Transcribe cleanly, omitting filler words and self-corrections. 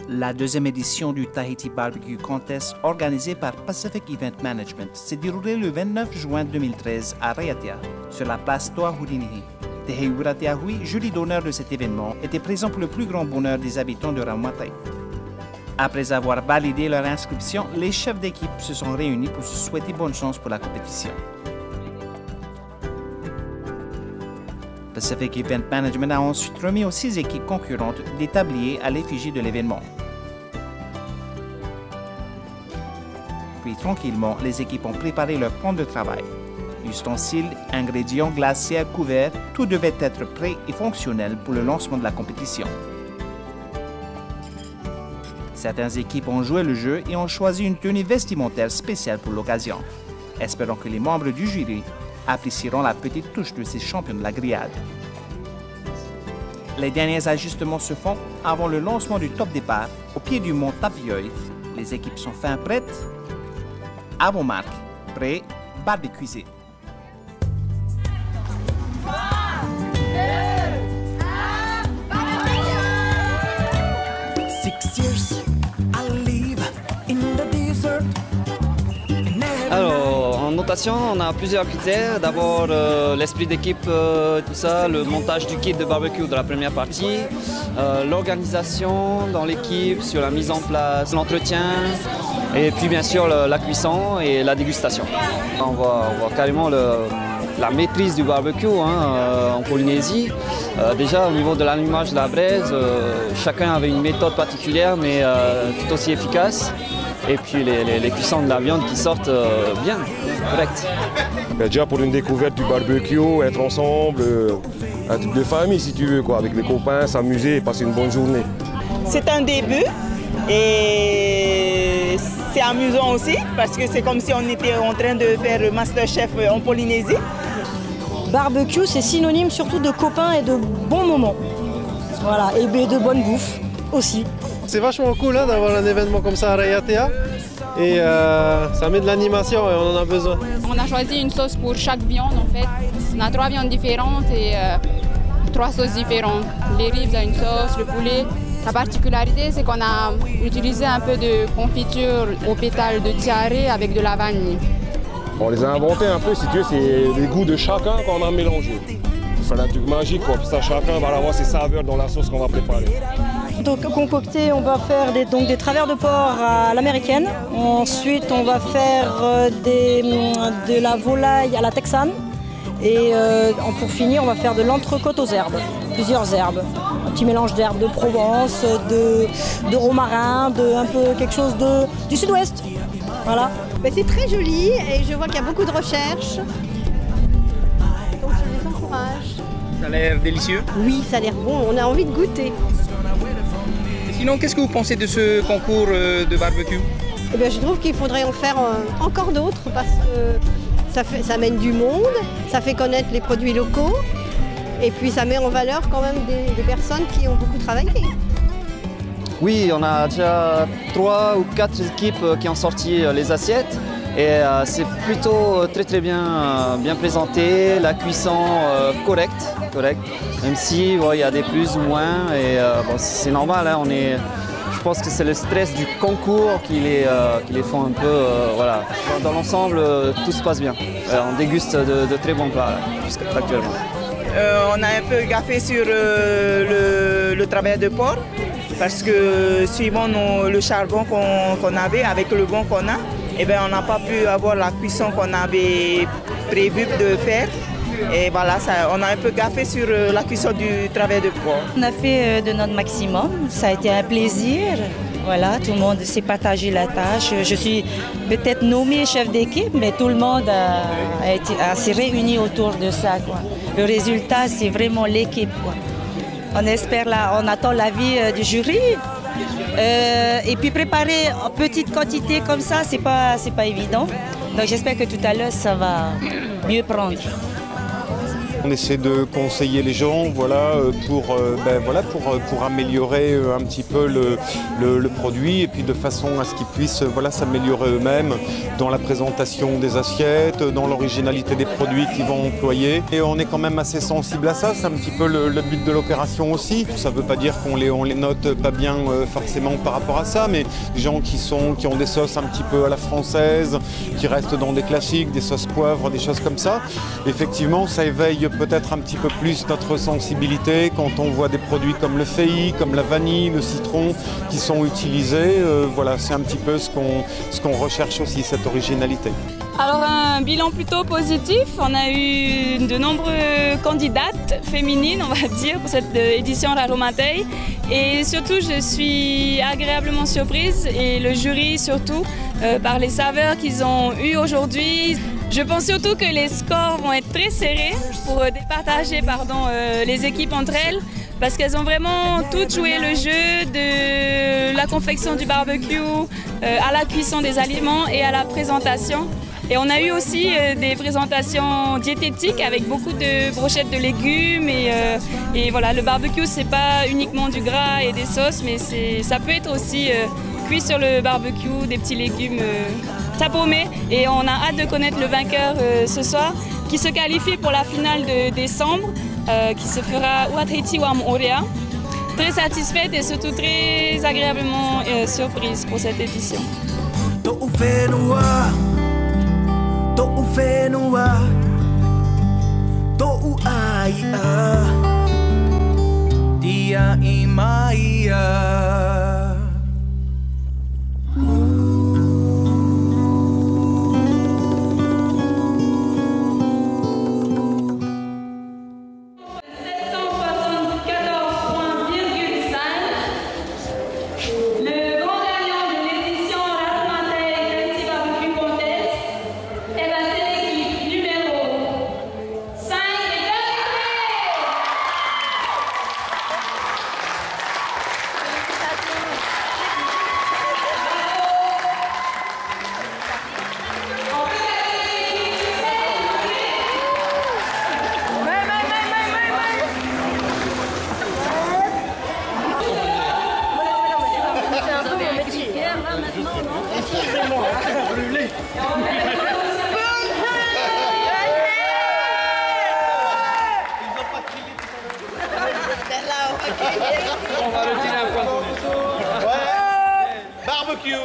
La deuxième édition du Tahiti Barbecue Contest organisée par Pacific Event Management s'est déroulée le 29 juin 2013 à Raiatea, sur la place Toa Huriniri. Te Heiura Te Ahui, jury d'honneur de cet événement, était présent pour le plus grand bonheur des habitants de Raumatai. Après avoir validé leur inscription, les chefs d'équipe se sont réunis pour se souhaiter bonne chance pour la compétition. Pacific Event Management a ensuite remis aux 6 équipes concurrentes des tabliers à l'effigie de l'événement. Puis tranquillement, les équipes ont préparé leur plan de travail. Ustensiles, ingrédients, glacières, couverts, tout devait être prêt et fonctionnel pour le lancement de la compétition. Certaines équipes ont joué le jeu et ont choisi une tenue vestimentaire spéciale pour l'occasion, espérant que les membres du jury apprécieront la petite touche de ces champions de la grillade. Les derniers ajustements se font avant le lancement du top départ au pied du mont Tapioi. Les équipes sont fin prêtes. À vos marques, prêts, barbecuisés. Alors, en notation, on a plusieurs critères. D'abord, l'esprit d'équipe, tout ça, le montage du kit de barbecue de la première partie, l'organisation dans l'équipe, sur la mise en place, l'entretien, et puis bien sûr la cuisson et la dégustation. On voit carrément la maîtrise du barbecue en Polynésie. Déjà au niveau de l'allumage de la braise, chacun avait une méthode particulière mais tout aussi efficace. Et puis les cuissons de la viande qui sortent bien, correct. Déjà pour une découverte du barbecue, être ensemble, un truc de famille si tu veux, quoi, avec les copains, s'amuser et passer une bonne journée. C'est un début et c'est amusant aussi parce que c'est comme si on était en train de faire Masterchef en Polynésie. Barbecue, c'est synonyme surtout de copains et de bons moments. Voilà, et de bonne bouffe aussi. C'est vachement cool d'avoir un événement comme ça à Raiatea et ça met de l'animation et on en a besoin. On a choisi une sauce pour chaque viande en fait. On a 3 viandes différentes et 3 sauces différentes. Les ribs ont une sauce, le poulet. La particularité c'est qu'on a utilisé un peu de confiture aux pétales de tiare avec de la vanille. On les a inventés un peu si tu veux, c'est les goûts de chacun qu'on a mélangés. C'est un truc magique quoi, puis ça chacun va avoir ses saveurs dans la sauce qu'on va préparer. Donc concocté, on va faire des travers de porc à l'américaine. Ensuite, on va faire de la volaille à la texane. Et pour finir, on va faire de l'entrecôte aux herbes, plusieurs herbes. Un petit mélange d'herbes de Provence, de romarin, un peu quelque chose du sud-ouest. Voilà. C'est très joli et je vois qu'il y a beaucoup de recherches. Donc je les encourage. Ça a l'air délicieux? Oui, ça a l'air bon, on a envie de goûter. Sinon, qu'est-ce que vous pensez de ce concours de barbecue? Eh bien, je trouve qu'il faudrait en faire encore d'autres parce que ça mène du monde, ça fait connaître les produits locaux et puis ça met en valeur quand même des personnes qui ont beaucoup travaillé. Oui, on a déjà 3 ou 4 équipes qui ont sorti les assiettes et c'est plutôt très bien présenté, la cuisson correcte, même si il y a des plus ou moins et c'est normal, je pense que c'est le stress du concours qui les font un peu, voilà. Dans l'ensemble, tout se passe bien, on déguste de très bons plats jusqu'à actuellement. On a un peu gaffé sur le travail de porc parce que suivant le charbon qu'on avait, avec le vent qu'on a, on n'a pas pu avoir la cuisson qu'on avait prévu de faire. Et voilà, on a un peu gaffé sur la cuisson du travail de porc. On a fait de notre maximum, ça a été un plaisir. Voilà, tout le monde s'est partagé la tâche. Je suis peut-être nommée chef d'équipe, mais tout le monde s'est réuni autour de ça, quoi. Le résultat, c'est vraiment l'équipe, quoi. On attend l'avis du jury. Et puis préparer en petite quantité comme ça, c'est pas évident. Donc j'espère que tout à l'heure, ça va mieux prendre. On essaie de conseiller les gens pour améliorer un petit peu le produit et puis de façon à ce qu'ils puissent s'améliorer eux-mêmes dans la présentation des assiettes, dans l'originalité des produits qu'ils vont employer. Et on est quand même assez sensible à ça, c'est un petit peu le but de l'opération aussi. Ça ne veut pas dire qu'on les note pas bien forcément par rapport à ça, mais des gens qui ont des sauces un petit peu à la française, qui restent dans des classiques, des sauces poivres, des choses comme ça. Effectivement, ça éveille peut-être un petit peu plus notre sensibilité quand on voit des produits comme le feuilly, comme la vanille, le citron qui sont utilisés. C'est un petit peu ce qu'on recherche aussi, cette originalité. Alors un bilan plutôt positif, on a eu de nombreuses candidates féminines, on va dire, pour cette édition Raromatei. Et surtout, je suis agréablement surprise, et le jury surtout, par les saveurs qu'ils ont eues aujourd'hui. Je pense surtout que les scores vont être très serrés pour départager les équipes entre elles, parce qu'elles ont vraiment toutes joué le jeu de la confection du barbecue, à la cuisson des aliments et à la présentation. Et on a eu aussi des présentations diététiques avec beaucoup de brochettes de légumes et voilà, le barbecue c'est pas uniquement du gras et des sauces, mais ça peut être aussi cuit sur le barbecue, des petits légumes sabromés. Et on a hâte de connaître le vainqueur ce soir, qui se qualifie pour la finale de décembre, qui se fera Uatreiti Wam Orea. Très satisfaite et surtout très agréablement surprise pour cette édition. To'u whenua, to'u aia, dia imaia. On va retirer un point bonus. Ouais. Barbecue.